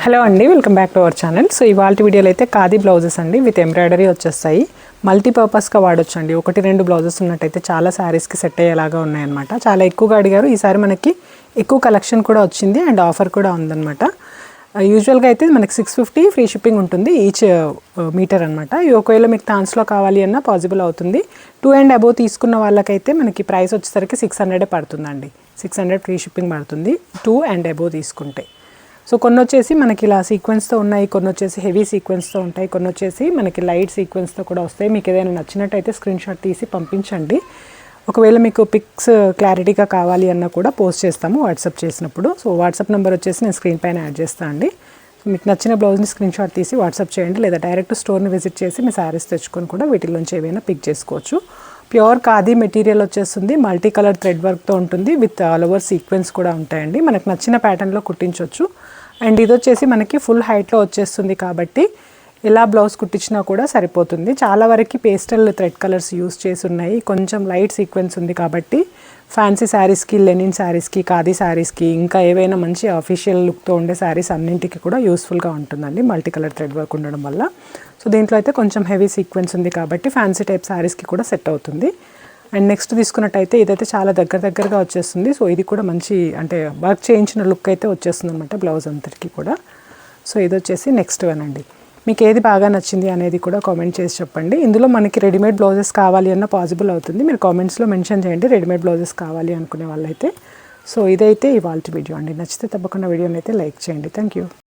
Hello అండి, welcome back to our channel. So ఇవాళ వీడియోలో అయితే ఖాదీ బ్లౌజెస్ అండి విత్ ఎంబ్రాయిడరీ వచ్చేస్తాయి. మల్టీపర్పస్గా వాడొచ్చు అండి. 1-2 బ్లౌజెస్ ఉన్నట్టయితే చాలా శారీస్కి సెట్ అయ్యేలాగా ఉన్నాయన్నమాట. చాలా ఎక్కువగా అడిగారు. ఈసారి మనకి ఎక్కువ కలెక్షన్ కూడా వచ్చింది అండ్ ఆఫర్ కూడా ఉందన్నమాట. యూజువల్గా అయితే మనకి 650 ఫ్రీ షిప్పింగ్ ఉంటుంది ఈచ్ మీటర్ అనమాట. ఒకవేళ మీకు థాన్స్లో కావాలి అన్నా పాసిబుల్ అవుతుంది. 2 and above తీసుకున్న వాళ్ళకైతే మనకి ప్రైస్ వచ్చేసరికి 600 పడుతుందండి. 600 ఫ్రీ షిప్పింగ్ పడుతుంది 2 and above తీసుకుంటే. సో కొన్ని వచ్చేసి మనకి ఇలా సీక్వెన్స్తో ఉన్నాయి, కొన్ని వచ్చేసి హెవీ సీక్వెన్స్తో ఉంటాయి, కొన్ని వచ్చేసి మనకి లైట్ సీక్వెన్స్తో కూడా వస్తాయి. మీకు ఏదైనా నచ్చినట్టయితే స్క్రీన్ షాట్ తీసి పంపించండి. ఒకవేళ మీకు పిక్స్ క్లారిటీగా కావాలి అన్న కూడా పోస్ట్ చేస్తాము వాట్సాప్ చేసినప్పుడు. సో వాట్సాప్ నెంబర్ వచ్చేసి నేను స్క్రీన్ పైన యాడ్ చేస్తాను అండి. మీకు నచ్చిన బ్లౌజ్ని స్క్రీన్ షాట్ తీసి వాట్సాప్ చేయండి, లేదా డైరెక్ట్ స్టోర్ని విజిట్ చేసి మీ శారీస్ తెచ్చుకొని కూడా వీటిలోంచి ఏవైనా పిక్ చేసుకోవచ్చు. ప్యూర్ ఖాదీ మెటీరియల్ వచ్చేస్తుంది, మల్టీ కలర్ థ్రెడ్ వర్క్తో ఉంటుంది, విత్ ఆల్ ఓవర్ సీక్వెన్స్ కూడా ఉంటాయండి. మనకు నచ్చిన ప్యాటర్న్లో కుట్టించవచ్చు. అండ్ ఇది వచ్చేసి మనకి ఫుల్ హైట్లో వచ్చేస్తుంది కాబట్టి ఎలా బ్లౌజ్ కుట్టించినా కూడా సరిపోతుంది. చాలా వరకు పేస్టల్ థ్రెడ్ కలర్స్ యూస్ చేసి ఉన్నాయి, కొంచెం లైట్ సీక్వెన్స్ ఉంది కాబట్టి ఫ్యాన్సీ శారీస్కి, లెనిన్ శారీస్కి, ఖాదీ శారీస్కి, ఇంకా ఏవైనా మంచి అఫీషియల్ లుక్తో ఉండే శారీస్ అన్నింటికి కూడా యూస్ఫుల్గా ఉంటుందండి మల్టీ కలర్ థ్రెడ్ వర్క్ ఉండడం వల్ల. సో దీంట్లో అయితే కొంచెం హెవీ సీక్వెన్స్ ఉంది కాబట్టి ఫ్యాన్సీ టైప్ శారీస్కి కూడా సెట్ అవుతుంది. అండ్ నెక్స్ట్ తీసుకున్నట్టయితే ఇదైతే చాలా దగ్గరగా వచ్చేస్తుంది. సో ఇది కూడా మంచి అంటే వర్క్ చేయించిన లుక్ అయితే వచ్చేస్తుంది అనమాట బ్లౌజ్ అంతటికి కూడా. సో ఇది వచ్చేసి నెక్స్ట్ వన్ అండి. మీకు ఏది బాగా నచ్చింది అనేది కూడా కామెంట్ చేసి చెప్పండి. ఇందులో మనకి రెడీమేడ్ బ్లౌజెస్ కావాలి అన్న పాసిబుల్ అవుతుంది. మీరు కామెంట్స్లో మెన్షన్ చేయండి రెడీమేడ్ బ్లౌజెస్ కావాలి అనుకునే వాళ్ళైతే. సో ఇదైతే ఇవాళ వీడియో అండి. నచ్చితే తప్పకుండా వీడియోని అయితే లైక్ చేయండి. Thank you.